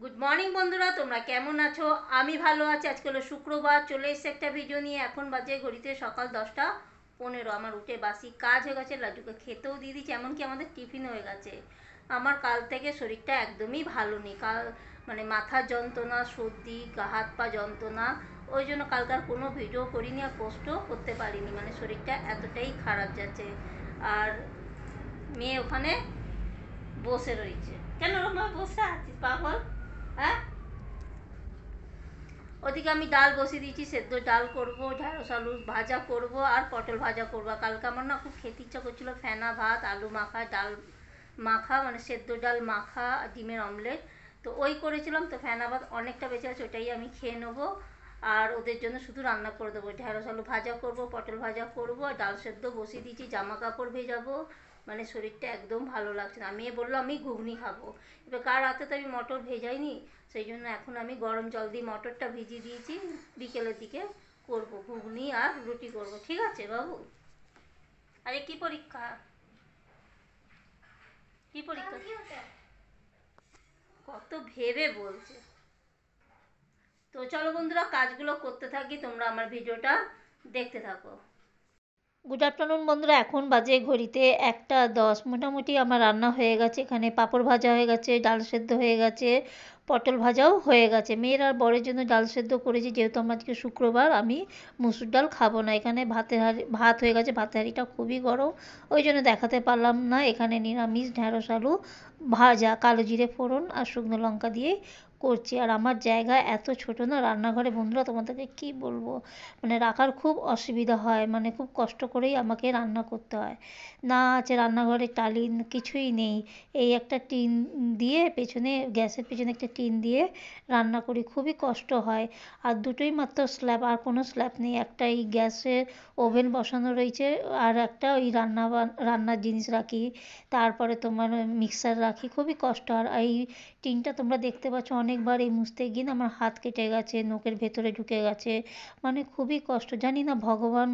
Good morning বন্ধুরা, তোমরা কেমন আছো? আমি ভালো আছি। আজকে হলো শুক্রবার, চলে এসেছে একটা ভিডিও নিয়ে। এখন বাজে ঘড়িতে সকাল 10টা 15। আমার উঠে বাসি কাজ হয়ে গেছে, লাড্ডুকে খেতেও দিয়ে দিচ্ছি, এমনকি আমাদের টিফিন হয়ে গেছে। আমার কাল থেকে শরীরটা একদমই ভালো নেই। কাল মানে মাথার যন্ত্রণা, সর্দি, গা হাত পা যন্ত্রণা, ওই জন্য কালকার কোনো ভিডিও করিনি আর পোস্টও করতে পারিনি। মানে শরীরটা এতটাই খারাপ যাচ্ছে। আর মেয়ে ওখানে বসে রয়েছে। কেন রকম বসে আছিস পাগল? হ্যাঁ, ওদিকে আমি ডাল বসিয়ে দিয়েছি, সেদ্ধ ডাল করব, ঢ্যাঁড়স আলু ভাজা করব আর পটল ভাজা করব। কালকে আমার না খুব খেতে ইচ্ছা করছিল ফেনা ভাত, আলু মাখা, ডাল মাখা, মানে সেদ্ধ ডাল মাখা, ডিমের অমলেট। তো ওই করেছিলাম। তো ফেনা ভাত অনেকটা বেঁচে আছে, ওটাই আমি খেয়ে নেবো। আর ওদের জন্য শুধু রান্না করে দেবো, ঢ্যাঁড়স আলু ভাজা করব, পটল ভাজা করব, আর ডাল সেদ্ধ বসিয়ে দিয়েছি। জামা কাপড় ভেজাবো, মানে শরীরটা একদম ভালো লাগছে না। মেয়ে বললো আমি ঘুগনি খাবো। এবার কার রাতে তো আমি মটর ভেজাইনি, সেই জন্য এখন আমি গরম জল দিয়ে মটরটা ভিজিয়ে দিয়েছি। বিকেলের দিকে করব ঘুগনি আর রুটি করব। ঠিক আছে বাবু? আরে কি পরীক্ষা? কি পরীক্ষা? কত ভেবে বলছে। তো চলো বন্ধুরা, কাজগুলো করতে থাকি, তোমরা আমার ভিডিওটা দেখতে থাকো। গুড আফটারনুন বন্ধুরা, এখন বাজে ঘড়িতে 1টা 10। মোটামুটি আমার রান্না হয়ে গেছে। এখানে পাঁপড় ভাজা হয়ে গেছে, ডাল সেদ্ধ হয়ে গেছে, পটল ভাজাও হয়ে গেছে। মেয়ের আর বরের জন্য ডাল সেদ্ধ করেছি, যেহেতু আমার আজকে শুক্রবার, আমি মুসুর ডাল খাবো না। এখানে ভাত হয়ে গেছে, ভাতের হাঁড়িটা খুবই গরম, ওই জন্য দেখাতে পারলাম না। এখানে নিরামিষ ঢ্যাঁড়স আলু ভাজা, কালো জিরে ফোড়ন আর শুকনো লঙ্কা দিয়েই করছি। আর আমার জায়গা এত ছোট না রান্নাঘরে বন্ধুরা, তোমাদেরকে কি বলবো, মানে রাখার খুব অসুবিধা হয়, মানে খুব কষ্ট করেই আমাকে রান্না করতে হয়। না আছে রান্নাঘরে টালি, কিছুই নেই। এই একটা টিন দিয়ে, পেছনে গ্যাসের পেছনে একটা টিন দিয়ে রান্না করি, খুবই কষ্ট হয়। আর দুটোই মাত্র স্ল্যাব, আর কোনো স্ল্যাব নেই। একটা এই গ্যাসের ওভেন বসানো রয়েছে, আর একটা ওই রান্নার জিনিস রাখি, তারপরে তোমার মিক্সার রাখি, খুবই কষ্ট। আর এই টিনটা তোমরা দেখতে পাচ্ছ, অনেকবার এই মুছতে গিয়ে না আমার হাত কেটে গেছে, নোকের ভেতরে ঢুকে গেছে, মানে খুবই কষ্ট। জানি না ভগবান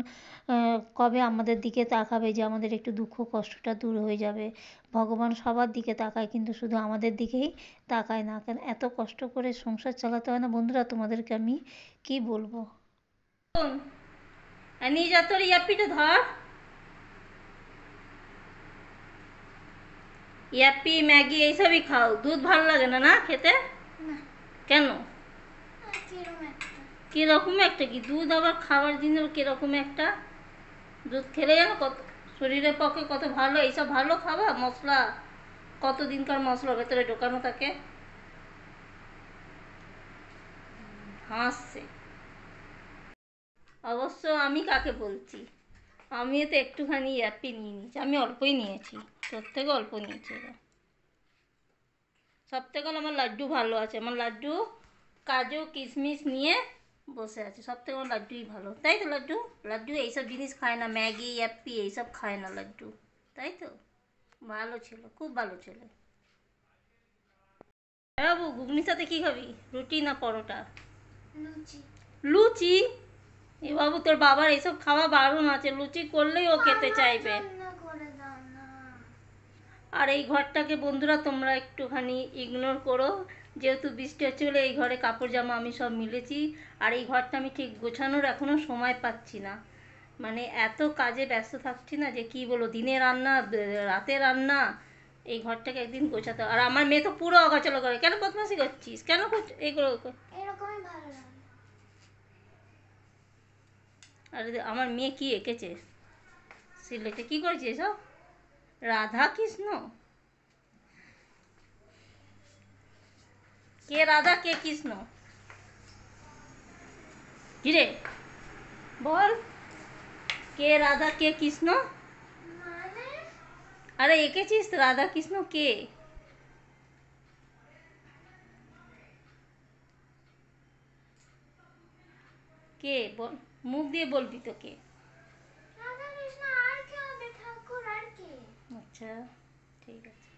কবে আমাদের দিকে তাকাবে, যে আমাদের একটু দুঃখ কষ্টটা দূর হয়ে যাবে। ভগবান সবার দিকে তাকায়, কিন্তু শুধু আমাদের দিকেই তাকায় না কেন? এত কষ্ট করে সংসার চালাতে হয় না বন্ধুরা, তোমাদেরকে আমি কি বলবো। নিয়ে যা, তোর ইয়াপ্পিটা ধর। ইয়াপ্পি ম্যাগি এইসবই খাও, দুধ ভালো লাগে না না খেতে? কেন? কিরকম একটা কি দুধ আবার খাওয়ার জিনিস, কিরকম একটা দুধ খেলে জানো কত শরীরের পক্ষে কত ভালো। এইসব ভালো খাওয়া মশলা, কত দিনকার মশলা ভেতরে ঢোকানো থাকে। হাসছে। অবশ্য আমি কাকে বলছি, আমিও তো একটুখানি ইয়াপ্পি নিয়ে নিয়েছি, আমি অল্পই নিয়েছি, তোর থেকে অল্প নিয়েছি। সব থেকে আমার লাড্ডু ভালো আছে। আমার লাড্ডু কাজু কিশমিশ নিয়ে বসে আছে, সব থেকে আমার লাড্ডুই ভালো। তাই তো লাড্ডু? লাড্ডু এইসব জিনিস খায় না, ম্যাগি ইয়াপ্পি এইসব খায় না লাড্ডু, তাই তো? ভালো ছিল, খুব ভালো ছিল। বাবু ঘুগনির সাথে কি খাবি, রুটি না পরোটা? লুচি। লুচি? এ বাবু, তোর বাবার এইসব খাওয়া বারণ আছে, লুচি করলেই ও খেতে চাইবে। আর এই ঘরটাকে বন্ধুরা তোমরা একটুখানি ইগনোর করো, যেহেতু বৃষ্টি হচ্ছে বলে এই ঘরে কাপড় জামা আমি সব মিলেছি। আর এই ঘরটা আমি ঠিক গোছানোর এখনও সময় পাচ্ছি না, মানে এত কাজে ব্যস্ত থাকছি না যে কি বলো, দিনে রান্না, রাতে রান্না, এই ঘরটাকে একদিন গোছাতে। আর আমার মেয়ে তো পুরো অগাছালো করে। কেন বদমাশি করছিস, কেন এইগুলো? আর আমার মেয়ে কি এঁকেছে সিলেটে, কি করেছে এসব? রাধা কৃষ্ণ? কে রাধা কে কৃষ্ণ? কিরে বল, কে রাধা কে কৃষ্ণ? আরে এঁকেছিস রাধা কৃষ্ণ কে? কে বল, মুখ দিয়ে বলবি তো কে। আচ্ছা, ঠিক আছে।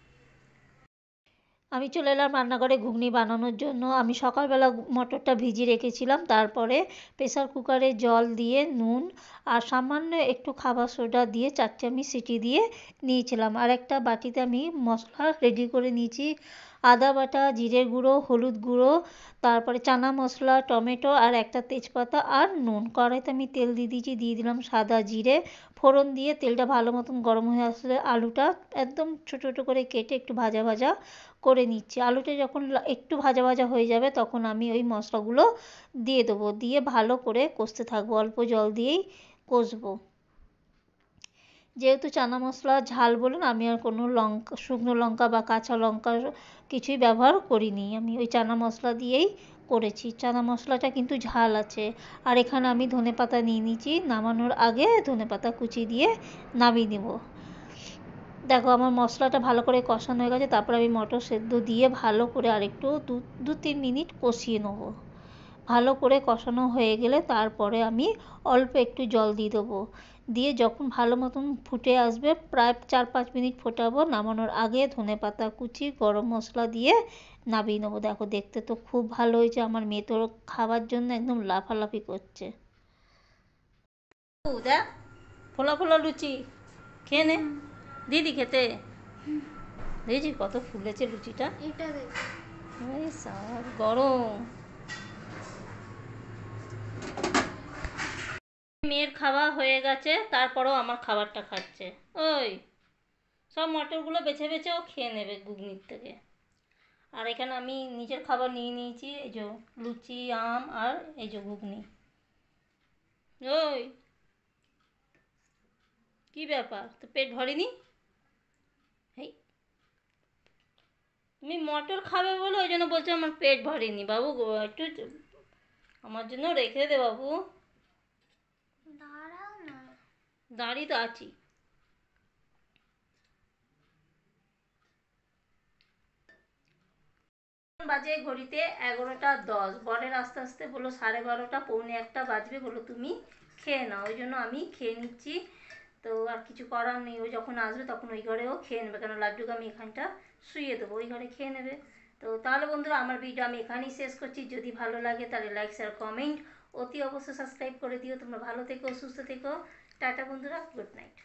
আমি চলে এলাম রান্নাঘরে ঘুগনি বানানোর জন্য। আমি সকালবেলা মটরটা ভিজিয়ে রেখেছিলাম, তারপরে প্রেসার কুকারে জল দিয়ে নুন আর সামান্য একটু খাবার সোডা দিয়ে 4 চামচ সিটি দিয়ে নিয়েছিলাম। আর একটা বাটিতে আমি মশলা রেডি করে নিয়েছি, আদা বাটা, জিরে গুঁড়ো, হলুদ গুঁড়ো, তারপরে চানা মশলা, টমেটো আর একটা তেজপাতা আর নুন। কড়াইতে আমি তেল দিয়ে দিয়েছি, দিয়ে দিলাম সাদা জিরে, ফোড়ন দিয়ে তেলটা ভালো মতন গরম হয়ে আসলে আলুটা একদম ছোটো ছোটো করে কেটে একটু ভাজা ভাজা করে নিচ্ছি। আলুটা যখন একটু ভাজা ভাজা হয়ে যাবে তখন আমি ওই মশলাগুলো দিয়ে দেবো, দিয়ে ভালো করে কষতে থাকবো, অল্প জল দিয়েই কষবো। যেহেতু চানা মশলা ঝাল বলুন, আমি আর কোনো লঙ্কা, শুকনো লঙ্কা বা কাঁচা লঙ্কার কিছুই ব্যবহার করিনি, আমি ওই চানা মশলা দিয়েই করেছি। চানা মশলাটা কিন্তু ঝাল আছে। আর এখানে আমি ধনেপাতা নিয়ে নিয়েছি, নামানোর আগে ধনেপাতা কুচি দিয়ে নামিয়ে নেব। দেখো আমার মশলাটা ভালো করে কষানো হয়ে গেছে, তারপর আমি মটর সেদ্ধ দিয়ে ভালো করে আরেকটু 2-3 মিনিট কষিয়ে নেব। ভালো করে কষানো হয়ে গেলে তারপরে আমি অল্প একটু জল দিয়ে দেবো, দিয়ে যখন ভালো মতন ফুটে আসবে, প্রায় 4-5 মিনিট ফোটাবো, নামানোর আগে ধনেপাতা কুচি, গরম মশলা দিয়ে নামিয়ে নেবো। দেখো দেখতে তো খুব ভালো হয়েছে, আমার মেয়ে তো খাবার জন্য একদম লাফালাফি করছে। দেখ ফোলা ফোলা লুচি, খেয়ে নে দিদি, খেতে দেখেছি কত ফুলেছে লুচিটা, গরম। মেয়ের খাওয়া হয়ে গেছে, তারপরেও আমার খাবারটা খাচ্ছে। ওই সব মটরগুলো বেছে বেছে ও খেয়ে নেবে ঘুগনির থেকে। আর এখানে আমি নিজের খাবার নিয়ে নিয়েছি, এই যে লুচি, আম আর এই যে ঘুগনি। ওই কি ব্যাপার, তো পেট ভরেনি? এই তুমি মটর খাবে বলে ওই জন্য বলছো আমার পেট ভরেনি। বাবু একটু আমার জন্য রেখে দে বাবু। দাঁড়িয়ে তো আছি। বাজে ঘড়িতে 11টা 10, বরের আস্তে আস্তে বললো 12:30 পৌনে 1 বাজবে, বললো তুমি খেয়ে নাও, ওই জন্য আমি খেয়ে নিচ্ছি। তো আর কিছু করার নেই, ও যখন আসবে তখন ওই ঘরেও খেয়ে নেবে, কেন লাড্ডুকে আমি এখানটা শুইয়ে দেবো, ওই ঘরে খেয়ে নেবে। তো তাহলে বন্ধুরা আমার ভিডিও আমি এখানেই শেষ করছি। যদি ভালো লাগে তাহলে লাইক, শেয়ার, কমেন্ট অতি অবশ্যই সাবস্ক্রাইব করে দিও। তোমরা ভালো থেকো, সুস্থ থেকো, টাটা বন্ধুরা, গুড নাইট।